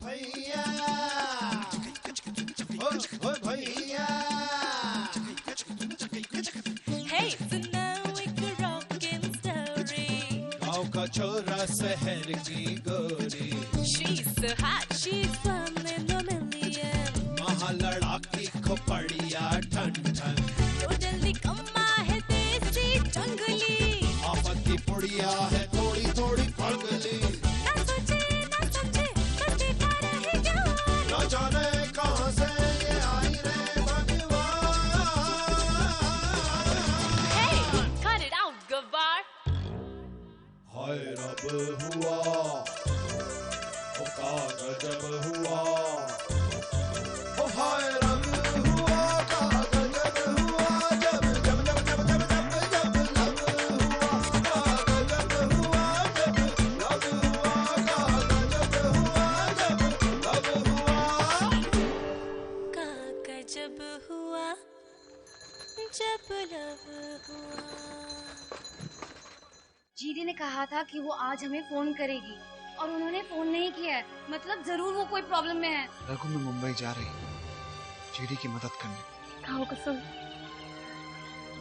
भैया, ओ भैया। Hey, so now एक rockin' story. गाँव का छोरा शहर की गोरी, She's so hot, she's one in a million. महालड़ाकी खोपड़िया ठन ठन, तो जल्दी कम्मा है देसी जंगली, आफत की पुड़िया है थोड़ी थोड़ी पगली। ना सोचे ना समझे बस देखा रहे जवान। न जाने कहाँ से ये आई रे भगवान। Hey, cut it out, गवार। हाय रब हुआ, ओ का गजब हुआ, ओ हाय रब हुआ, का गजब हुआ, जब जब जब जब जब जब जब लब हुआ, का गजब हुआ, जब लब हुआ, का गजब हुआ, जब लब हुआ। काका जब हुआ, जब लब हुआ। जीडी ने कहा था कि वो आज हमें फोन करेगी और उन्होंने फोन नहीं किया है। मतलब जरूर वो कोई प्रॉब्लम में है। रघु मैं मुंबई जा रही हूँ जीडी की मदद करने। खाओ कसम,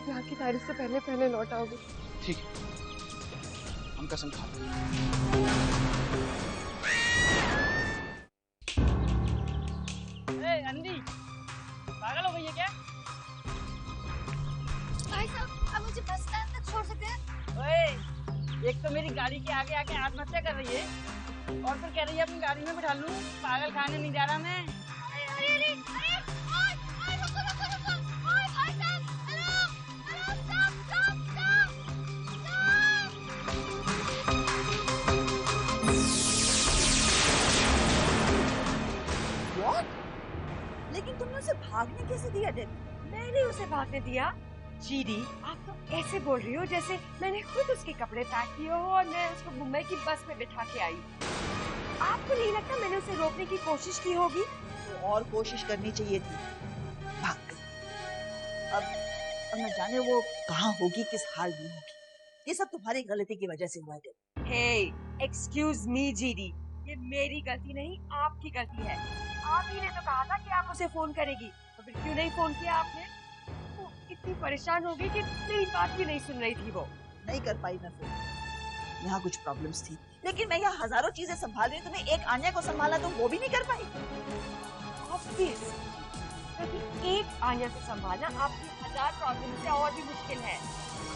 ब्याह की तारीख से पहले पहले लौट आओगे। ठीक है, हम कसम खाते हैं। अंधी पागल हो गई है क्या? भाई साहब, आप मुझे बस स्टैंड तक छोड़ सकते हैं? ओए, एक तो मेरी गाड़ी के आगे आके आत्महत्या कर रही है और फिर कह रही है अपनी गाड़ी में बिठा लूं। पागल खाने नहीं जा रहा मैं। अरे अरे अरे, ओए ओए, रुको रुको रुको, ओए भाई साहब, hello hello, stop stop stop. What? लेकिन तुमने उसे भागने कैसे दिया डेन? मैंने उसे भागने दिया? जीडी, आप तो ऐसे बोल रही हो जैसे मैंने खुद उसके कपड़े पैक किए हो और मैं उसको मुंबई की बस में बिठा के आई। आपको नहीं लगता मैंने उसे रोकने की कोशिश की होगी? तो और कोशिश करनी चाहिए थी, भाग गई। अब न जाने वो कहाँ होगी, किस हाल में होगी। ये सब तुम्हारी गलती की वजह से हुआ है डेन। हे, एक्सक्यूज मी जीडी, ये मेरी गलती नहीं आपकी गलती है। आप ही ने तो कहा था कि आप उसे फोन करेगी, तो फिर क्यों नहीं फोन किया आपने? वो इतनी परेशान हो गई कि मेरी बात भी नहीं सुन रही थी वो। नहीं कर पाई मैं फोन, यहाँ कुछ प्रॉब्लम्स थी, लेकिन मैं यहाँ हजारों चीजें संभाल रही हूँ, तुम्हें एक आन्या को संभाला तो वो भी नहीं कर पाई। ऑब्वियस, क्योंकि एक आन्या को संभालना आपकी हजार प्रॉब्लम से और भी मुश्किल है।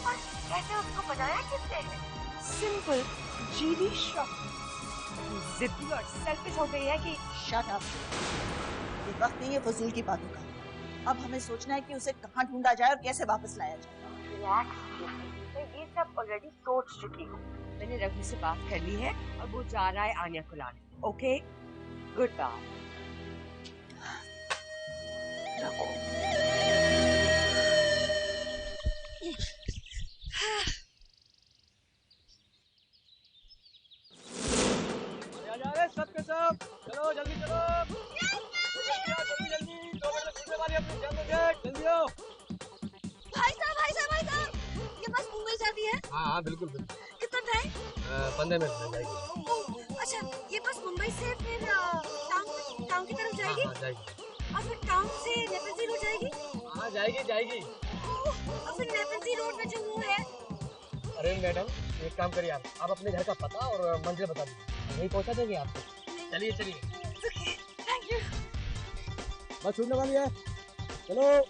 और ऐसे उसको बनाया किसने है? Simple GD Shroff. जिद्दी और सेल्फिश हो गई है कि शट अप, ये वक्त नहीं है फजूल की बातों का। अब हमें सोचना है कि उसे कहाँ ढूंढा जाए और कैसे वापस लाया जाए। रिलैक्स, मैं ये सब ऑलरेडी सोच चुकी हूँ। मैंने रघु से बात कर ली है और वो जा रहा है आन्या को लाने। Okay, good bye. सब के सब चलो, जल्दी चलो, जल्दी जल्दी, 2 मिनट में वाली अपनी जल्दी आओ। भाई साहब भाई साहब भाई साहब, ये बस मुंबई जाती है? हाँ बिल्कुल बिल्कुल। कितना टाइम? 15 मिनट में जाएगी। अच्छा, ये बस मुंबई से फिर टाउन की तरफ जाएगी? हाँ जाएगी। और फिर टाउन से नेपल्सी रोड जाएगी? हाँ जाएगी। और फिर नेपल्सी रोड में जो वो है? अरे मैडम, एक काम करिए, आप अपने घर का पता और मंजिल बता दीजिए, वहीं पहुंचा देंगे आपको। चलिए थैंक यू। बस छूटने वाली है, चलो।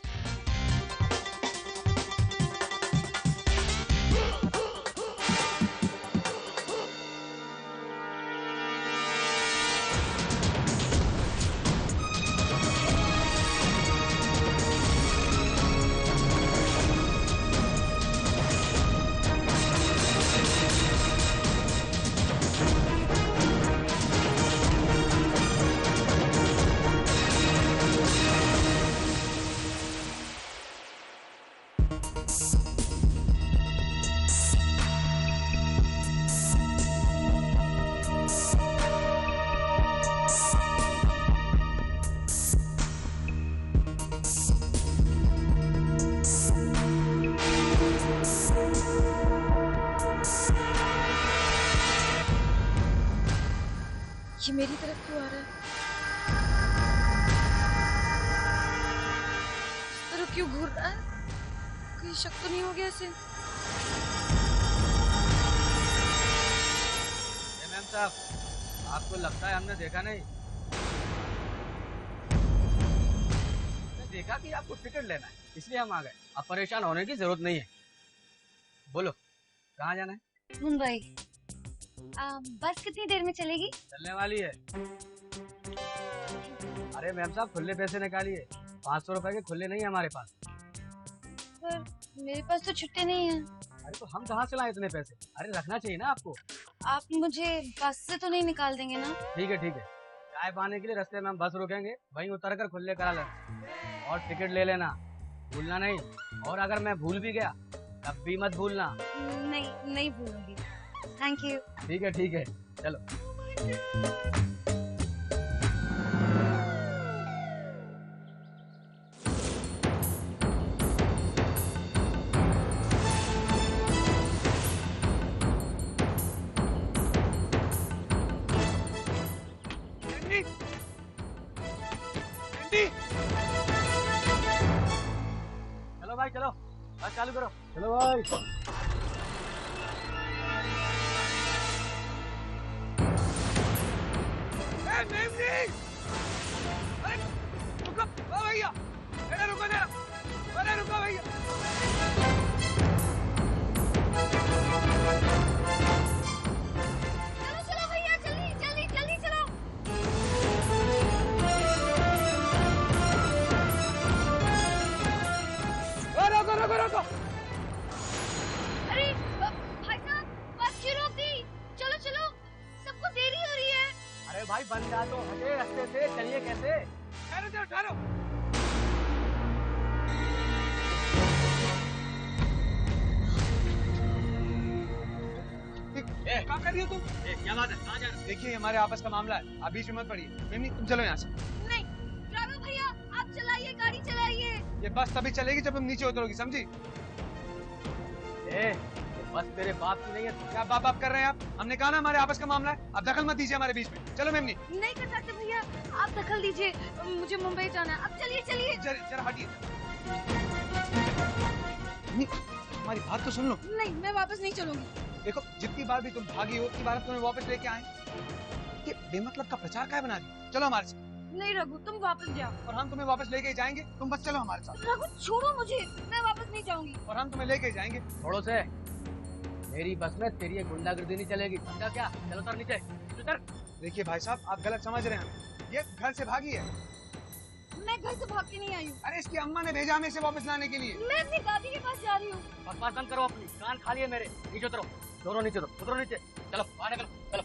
ये मेरी तरफ क्यों आ रहा है? इस तरफ क्यों घूर रहा है? कोई शक तो नहीं हो गया इसे? मैम साहब, आपको लगता है हमने देखा नहीं? हमने देखा कि आपको टिकट लेना है, इसलिए हम आ गए। अब परेशान होने की जरूरत नहीं है। बोलो, कहाँ जाना है? मुंबई। बस कितनी देर में चलेगी? चलने वाली है। अरे मैम साहब, खुले पैसे निकालिए। 500 रुपए के खुले नहीं है हमारे पास। पर मेरे पास तो छुट्टे नहीं है। अरे तो हम कहाँ से लाए इतने पैसे? अरे रखना चाहिए ना आपको। आप मुझे बस से तो नहीं निकाल देंगे ना? ठीक है ठीक है, चाय पाने के लिए रास्ते में हम बस रुकेंगे, वहीं उतर कर खुले करा लेना और टिकट ले लेना, भूलना नहीं। और अगर मैं भूल भी गया तब भी मत भूलना। नहीं, नहीं भूलूंगी। Thank you. ठीक है, चलो। चलो भाई चलो, बस चालू करो। चलो भाई। रुको भैया, रुको भैया। चलो भैया, जल्दी चलो। रुको। अरे भाई साहब, बस क्यों रोक दी? चलो, सबको देरी हो रही है। अरे भाई बन जा तो हटे रास्ते से, चलिए कैसे? ठहरो। क्या कर रही हो तुम? क्या बात है? कहाँ जा रहे हो? देखिए, हमारे आपस का मामला है, आप बीच में मत पड़िए। मेमनी, तुम चलो यहाँ से। नहीं, ड्राइवर भैया, आप चलाइए, गाड़ी चलाइए। ये बस तभी चलेगी जब तुम नीचे उतरोगी, समझी? बस तेरे बाप की नहीं है। क्या बाप कर रहे हैं आप? हमने कहा ना हमारे आपस का मामला है, आप दखल मत दीजिए हमारे बीच में। चलो मेमनी। नहीं कर सकते भैया, आप दखल दीजिए। मुझे मुंबई जाना है। अब चलिए। जरा हटिए। हमारी बात तो सुन लो। नहीं, मैं वापस नहीं चलूंगी। देखो, जितनी बार भी तुम भागी हो, उतनी बार हम तुम्हें वापस लेके आए। ये बेमतलब का प्रचार क्या बना रही? चलो हमारे साथ। नहीं रघु, तुम वापस जाओ। और हम तुम्हें वापस लेके जाएंगे, तुम बस चलो हमारे साथ। रघु छोड़ो मुझे, मैं वापस नहीं जाऊंगी। और हम तुम्हें लेके जाएंगे। थोड़ो से मेरी बस में तेरी ये गुंडागर्दी नहीं चलेगी, समझा क्या? चलो उतर नीचे, उतर। देखिए भाई साहब, आप गलत समझ रहे हैं। ये घर से भागी है। मैं घर से भाग के नहीं आई हूँ। अरे इसकी अम्मा ने भेजा हमें इसे वापस लाने के लिए। मैं अपनी दादी के पास जा रही हूँ। बकवास बंद करो अपनी, कान खा लिए मेरे। नीचे उतरो, दोनों नीचे उतरो नीचे। चलो बाहर निकलो, चलो।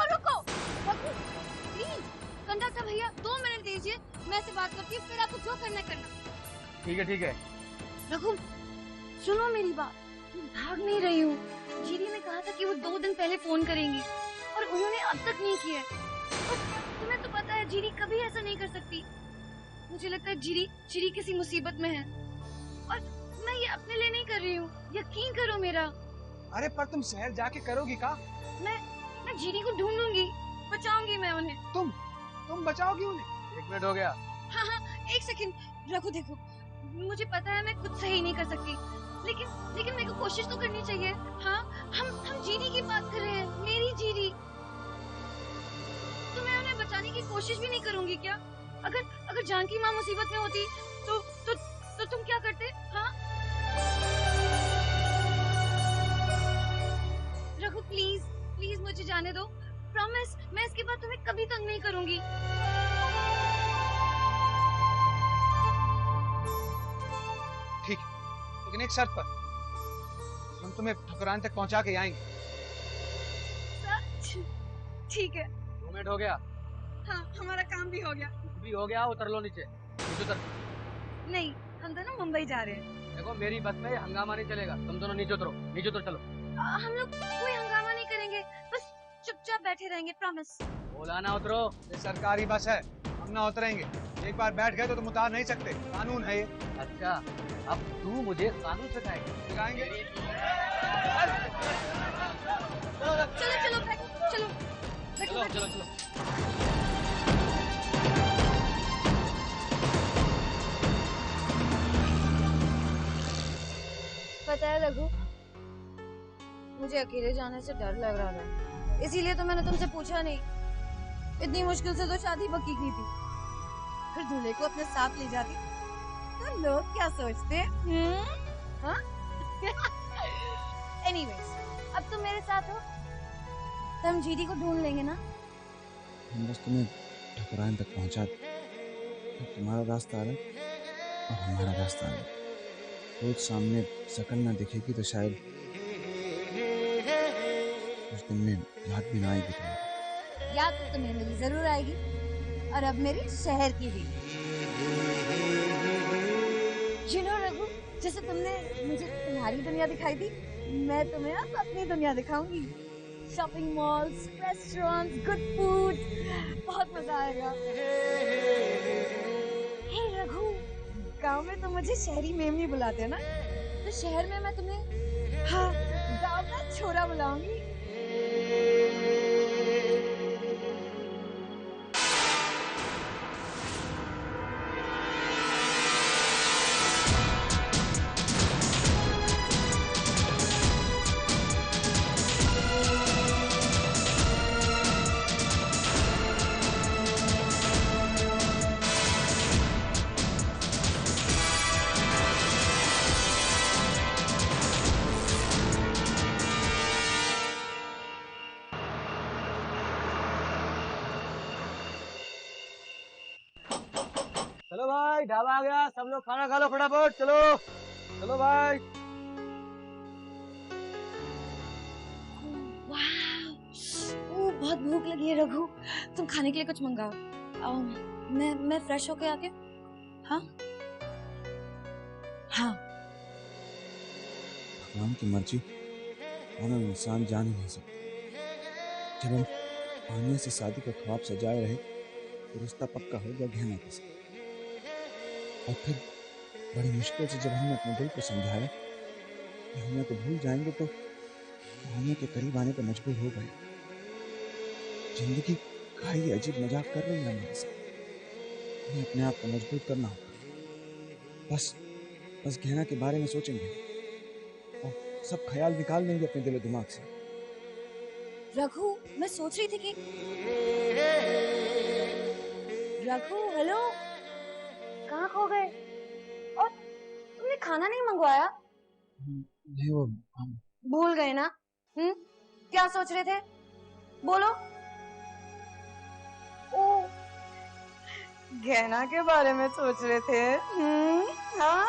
रुको। रघु प्लीज, कंडक्टर भैया 2 मिनट दीजिए, मैं से बात करती हूँ, फिर आपको जो करना करना। ठीक है। रघु सुनो मेरी बात, मैं भाग नहीं रही हूँ। जीरी ने कहा था कि वो 2 दिन पहले फोन करेंगी और उन्होंने अब तक नहीं किया। और तुम्हें तो पता है जीरी कभी ऐसा नहीं कर सकती। मुझे लगता है जीरी किसी मुसीबत में है और मैं ये अपने लिए नहीं कर रही हूँ, यकीन करो मेरा। अरे पर तुम शहर जाके करोगी का? मैं जीरी को ढूंढूंगी, बचाऊंगी मैं उन्हें। तुम बचाओगी उन्हें? 1 मिनट हो गया। हाँ 1 सेकंड। रघु देखो, मुझे पता है मैं कुछ सही नहीं कर सकती, लेकिन मेरे को कोशिश तो करनी चाहिए। हाँ, हम जीरी की बात कर रहे हैं, मेरी जीरी। तो मैं उन्हें बचाने की कोशिश भी नहीं करूंगी क्या? अगर जानकी माँ मुसीबत में होती तो तुम क्या करते? हाँ रघु प्लीज मुझे जाने दो। प्रॉमिस, मैं इसके बाद तुम्हें कभी तंग नहीं करूंगी। ठीक, लेकिन एक शर्त पर। हम तुम्हें ठकुरान तक पहुंचा के आएंगे। सच? ठीक है। 2 मिनट हो गया। हाँ, हमारा काम भी हो गया। कुछ भी हो गया, उतर लो नीचे उतर। नहीं, हम दोनों मुंबई जा रहे हैं। देखो मेरी बस में हंगामा नहीं चलेगा, तुम दोनों नीचे उतरो चलो। हम लोग कोई हंगामा नहीं करेंगे, बस चुपचाप बैठे रहेंगे, प्रॉमिस। बोला ना उतरो। ये सरकारी बस है, हम ना उतरेंगे। एक बार बैठ गए तो तुम उतार नहीं सकते, कानून है ये। अच्छा, अब तू मुझे कानून सिखाएगा? सिखाएंगे। चलो चलो बैठो, चलो बैठो बैठो। चलो चलो। पता है रघु, मुझे अकेले जाने से डर लग रहा था, इसीलिए तो मैंने तुमसे पूछा नहीं। इतनी मुश्किल से तो शादी पक्की की थी, फिर दूल्हे को अपने साथ ले जाती तो लोग क्या सोचते? हाँ? Anyways, अब तुम मेरे साथ हो तो हम जीडी को ढूंढ लेंगे ना? हम बस तुम्हें ठकुराइन तक पहुंचा दें। अब तुम्हारा रास्ता अलग और हमारा रास्ता अलग। रोज सामने शकल ना दिखेगी तो शायद उस दिन में याद भी ना आएगी तुम्हें। याद तो तुम्हें मेरी जरूर आएगी, और अब मेरी शहर की भी। You know, रघु, जैसे तुमने मुझे तुम्हारी दुनिया दिखाई थी, मैं तुम्हें अब अपनी दुनिया दिखाऊंगी। Shopping malls, restaurants, good food, बहुत मजा आएगा। हे रघु, गांव में तो मुझे शहरी मेमनी बुलाते हैं ना, तो शहर में मैं तुम्हें हाँ गांव का छोरा बुलाऊंगी। चलो भाई, ढाबा आ गया, सब लोग खाना खा लो फटाफट। चलो चलो भाई। वाह, बहुत भूख लगी है रघु, तुम खाने के लिए कुछ मंगाओ। मैं फ्रेश होके आती हूँ। हाँ हाँ। भगवान की मर्जी और इंसान जान ही नहीं सकता। जब हम आने से शादी का ख्वाब सजाए रहे तो रिश्ता पक्का हो गया गहना के साथ, और फिर बड़ी मुश्किल से जब हमने अपने दिल को समझाया कि हम को भूल जाएंगे तो होने के करीब आने पर मजबूर हो गए। जिंदगी का ये अजीब मजाक कर रही है हमारे साथ। हमें अपने आप को मजबूर करना होगा। बस गहना के बारे में सोचेंगे और सब ख्याल निकाल देंगे अपने दिलो दिमाग से। रघु, मैं सोच रही थी कि रघु, हेलो, कहाँ खो गए? और तुमने खाना नहीं मंगवाया? नहीं, वो हम भूल गए ना? क्या सोच रहे थे? बोलो। ओ, गहना के बारे में सोच रहे थे? हाँ?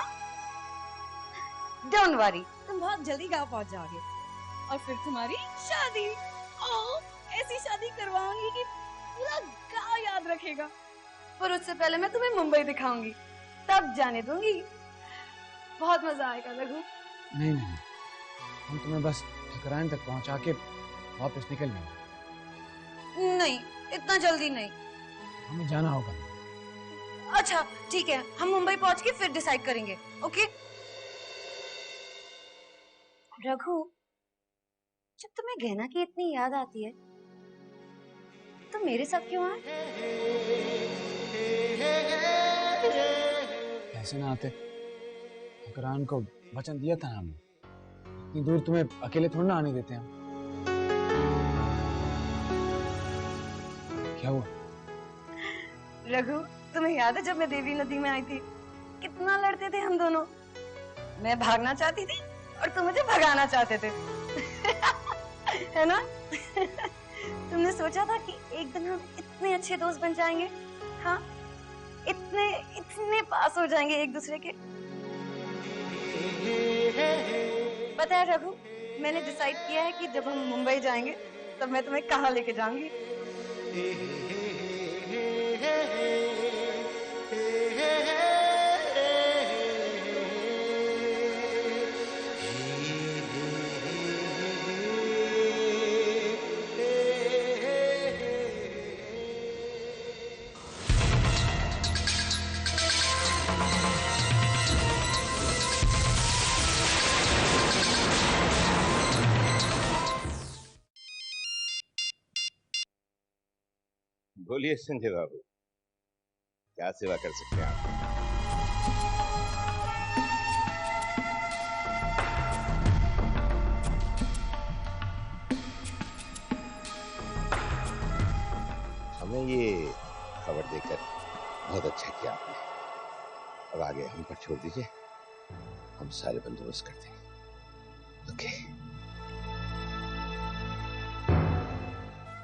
डोंट वरी, तुम बहुत जल्दी गाँव पहुंच जाओगे, और फिर तुम्हारी शादी। ओह, ऐसी शादी करवाऊंगी कि पूरा गाँव याद रखेगा। पर उससे पहले मैं तुम्हें मुंबई दिखाऊंगी, तब जाने दूंगी। बहुत मजा आएगा रघु। नहीं, हम तुम्हें बस ठकुराइन तक पहुंचा के वापस निकल लेंगे। नहीं, इतना जल्दी नहीं। हमें जाना होगा। अच्छा ठीक है, हम मुंबई पहुंच के फिर डिसाइड करेंगे। ओके रघु, जब तुम्हें गहना की इतनी याद आती है तो मेरे साथ क्यों आए? ऐसे ना आते। ठकुराइन को वचन दिया था हमने, इतनी दूर तुम्हें अकेले थोड़ा ना आने देते हम। क्या हुआ? रघु, तुम्हें याद है जब मैं देवी नदी में आई थी, कितना लड़ते थे हम दोनों? मैं भागना चाहती थी और तुम मुझे भगाना चाहते थे। है ना? तुमने सोचा था कि एक दिन हम इतने अच्छे दोस्त बन जाएंगे, हाँ, इतने पास हो जाएंगे एक दूसरे के। पता है रघु, मैंने डिसाइड किया है कि जब हम मुंबई जाएंगे तब मैं तुम्हें कहाँ लेके जाऊंगी। बोलिए संजय बाबू, क्या सेवा कर सकते हैं आप? हमें ये खबर देकर बहुत अच्छा किया आपने। अब आगे हम पर छोड़ दीजिए, हम सारे बंदोबस्त करते हैं। ओके।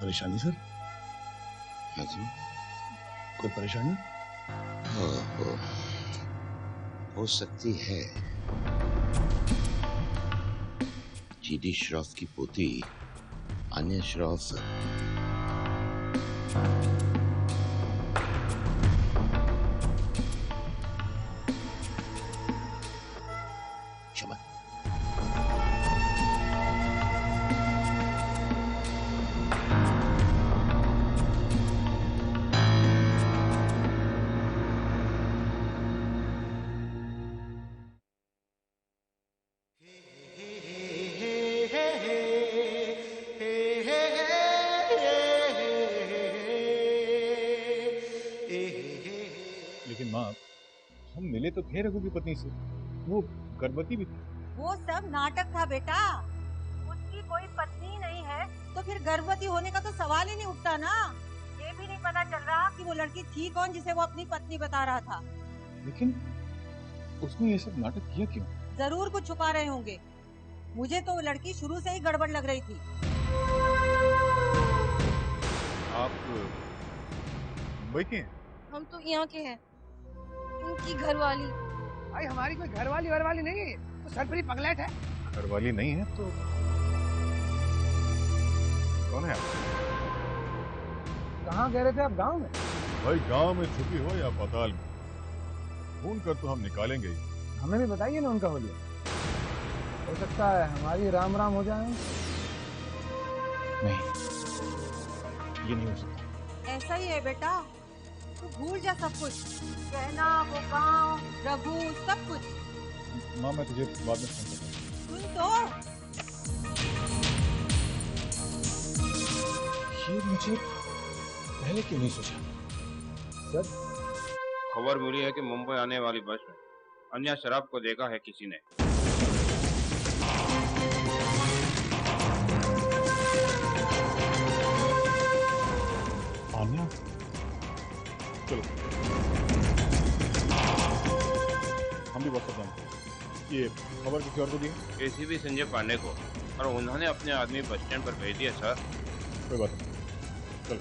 परेशानी सर? हाँ जी। कोई परेशानी? हो सकती है। जीडी श्रॉफ की पोती आन्या श्रॉफ क्षमा। लेकिन माँ, हम मिले तो थे रघु की पत्नी से, वो गर्भवती भी थी। वो सब नाटक था बेटा, उसकी कोई पत्नी नहीं है तो फिर गर्भवती होने का तो सवाल ही नहीं उठता ना। ये भी नहीं पता चल रहा कि वो लड़की थी कौन जिसे वो अपनी पत्नी बता रहा था। लेकिन उसने ये सब नाटक किया क्यों? जरूर कुछ छुपा रहे होंगे। मुझे तो वो लड़की शुरू से ही गड़बड़ लग रही थी। आप मुंबई के हैं? हम तो यहाँ के हैं, उनकी घरवाली। भाई हमारी कोई घरवाली नहीं है, वो सरपरी पगलेट है। घरवाली नहीं है तो कौन है आप? कहाँ कह रहे थे आप? गांव में? भाई गांव में छुपी हो या पाताल में, ढूंढ कर तो हम निकालेंगे ही। हमें भी बताइए ना उनका होलिया। हो सकता है हमारी राम राम हो जाए। नहीं, ये नहीं हो सकता। ऐसा ही है बेटा, तू भूल जा सब कुछ, कहना वो गांव, रघु, सब कुछ। माँ मैं तुझे बाद में फोन करता हूँ। सुन तो, ये मुझे पहले क्यों नहीं सोचा? सर, खबर मिली है कि मुंबई आने वाली बस में अन्या शराब को देखा है किसी ने। आन्या? चलो हम भी WhatsApp जानते हैं। ये खबर किसी और को दी? एसीपी संजय पांडे को, और उन्होंने अपने आदमी बस स्टैंड पर भेज दिया सर। कोई बात नहीं, चलो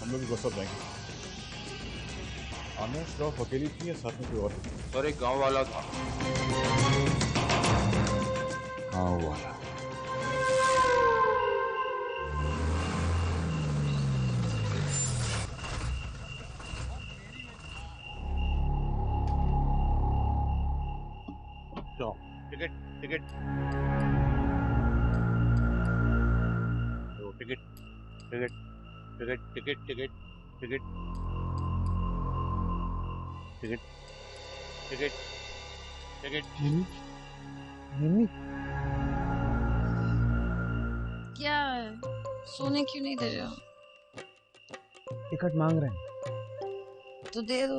हम लोग भी WhatsApp जाएंगे। आन्या श्रॉफ अकेली थी या साथ में कोई और? सर एक गांव वाला था। गाँव वाला? Ticket ticket ticket ticket ticket ticket ticket ticket ticket ticket ticket. मिमी, क्या सोने क्यों नहीं दे रहे हो? टिकट मांग रहे हैं तो दे दो।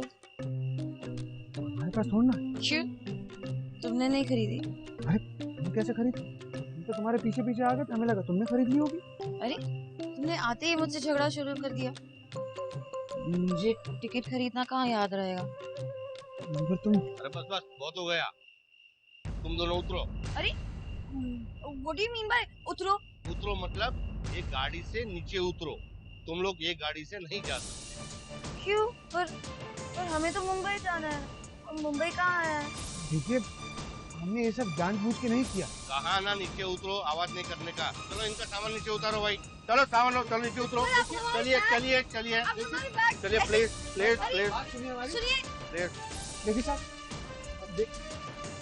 हमारे पास छोड़ना। क्यों? तुमने नहीं खरीदी? अरे तुम कैसे खरीदी? हम तो तुम्हारे पीछे पीछे आ गए, हमें लगा तुमने खरीद ली होगी। अरे तुमने आते ही मुझसे झगड़ा शुरू कर दिया। मुझे टिकट खरीदना कहाँ याद रहेगा? मगर तुम। अरे बस बस बहुत हो गया, तुम दोनों उतरो। अरे what do you mean by उतरो? उतरो मतलब एक गाड़ी से नीचे उतरो। तुम लोग ये गाड़ी से नहीं जा सकते। क्यों? पर हमें तो मुंबई जाना है। और मुंबई कहाँ है? देखिए, हमने ये सब जानबूझ के नहीं किया। कहा ना नीचे उतरो, आवाज नहीं करने का। चलो इनका सामान नीचे उतारो भाई। चलो सामान लो, चलो नीचे उतरो। चलिए चलिए चलिए चलिए, प्लीज प्लीज प्लीज प्लीज। देखिए साहब,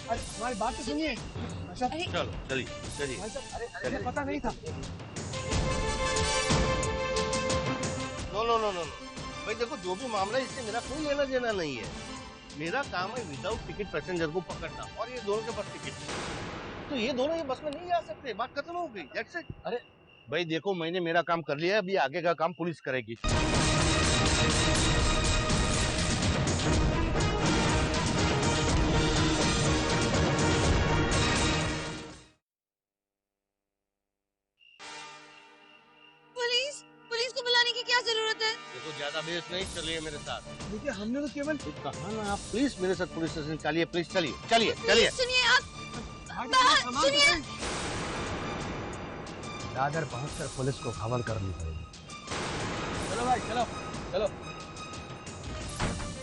अरे हमारी बात तो सुनिए। चलो चलिए चलिए। अरे पता नहीं था। नो नो नो नो भाई, देखो जो भी मामला है इससे मेरा कोई लेना देना नहीं है। मेरा काम है विदाउट टिकट पैसेंजर को पकड़ना, और ये दोनों के पास टिकट, तो ये दोनों ये बस में नहीं जा सकते। बात खत्म हो गई। That's it. अरे भाई देखो, मैंने मेरा काम कर लिया है, अभी आगे का काम पुलिस करेगी। पुलिस को बुलाने की क्या जरूरत है? देखो ज्यादा बेस नहीं, चलिए मेरे साथ। देखिए हमने तो केवल कहा ना आप, प्लीज मेरे साथ पुलिस स्टेशन चलिए, प्लीज चलिए चलिए चलिए। सुनिए आप, सुनिए। दादर पहुंचकर पुलिस को खबर करनी पड़ेगी। चलो भाई चलो चलो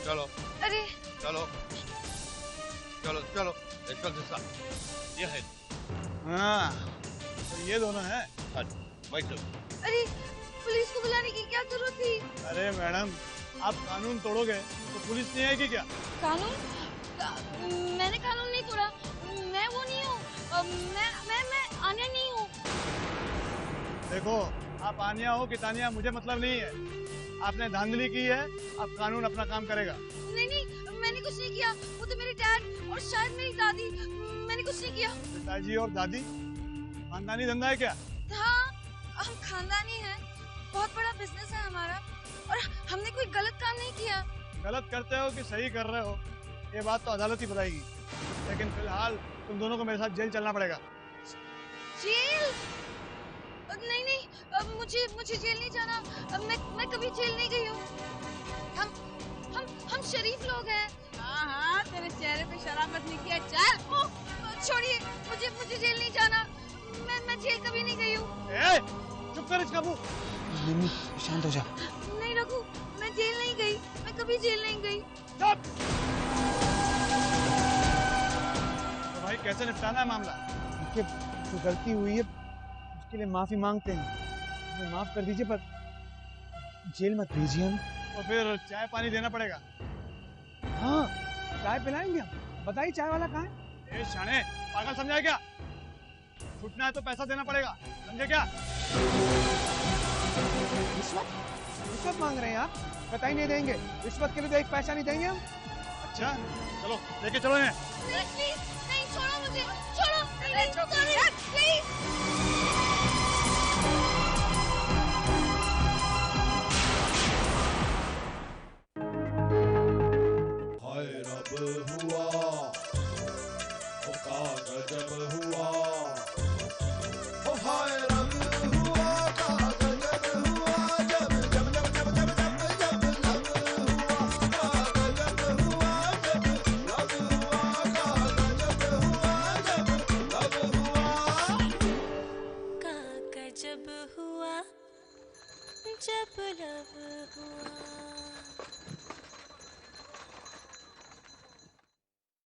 चलो अरे चलो चलो चलो इंस्पेक्टर साहब, ये है। हाँ तो ये दोनों हैं। हाँ भाई चलो। अरे पुलिस को बुलाने की क्या जरूरत थी? अरे मैडम, आप कानून तोड़ोगे तो पुलिस नहीं आएगी क्या? कानून? मैंने कानून नहीं तोड़ा, मैं वो नहीं हूँ, मैं आन्या नहीं हूँ। देखो, आप आनिया हो कि तानिया मुझे मतलब नहीं है। आपने धांधली की है, अब कानून अपना काम करेगा। नहीं, मैंने कुछ नहीं किया। वो तो मेरे डैड और शायद मेरी दादी, मैंने कुछ नहीं किया। पिताजी और दादी? खानदानी धंधा है क्या? हाँ, हम खानदानी हैं, बहुत बड़ा बिजनेस है हमारा, और हमने कोई गलत काम नहीं किया। गलत करते हो कि सही कर रहे हो, ये बात तो अदालत ही बताएगी। लेकिन फिलहाल तुम दोनों को मेरे साथ जेल चलना पड़ेगा। जेल? नहीं, मुझे जेल नहीं जाना। मैं कभी जेल नहीं गई हूँ। हम शरीफ लोग हैं। हाँ, तेरे चेहरे पे शराबत नहीं किया। चल छोड़िए, मुझे जेल नहीं जाना। मैं जेल कभी नहीं गई हूँ। चुप कर इसका मुंह। मम्मी शांत हो जा। नहीं रघु, मैं जेल नहीं गई, मैं कभी जेल नहीं गई। चुप। तो भाई कैसे निपटाना है मामला? देखिए, जो गलती हुई है उसके लिए माफी मांगते हैं, हमें माफ कर दीजिए, पर जेल मत भेजिए हम। तो फिर चाय पानी देना पड़ेगा। हाँ, चाय पिलाएंगे हम। बताइए चाय वाला कहाँ है? ए शाने, पागल समझा है क्या? छूटना है तो पैसा देना पड़ेगा, समझे क्या? रिश्वत मांग रहे हैं आप? बताइए नहीं देंगे। रिश्वत के लिए तो एक पैसा नहीं देंगे हम। अच्छा चलो, लेके चलो इन्हें। प्लीज नहीं, छोड़ो मुझे, छोड़ो प्लीज। हाय रब हुआ, ओ का गजब हुआ, ओ हाय रब हुआ, का गजब हुआ, जब जब जब जब जब जब जब लब हुआ, का गजब हुआ, जब लब हुआ, का गजब हुआ, जब लब हुआ, का गजब हुआ जब लब हुआ।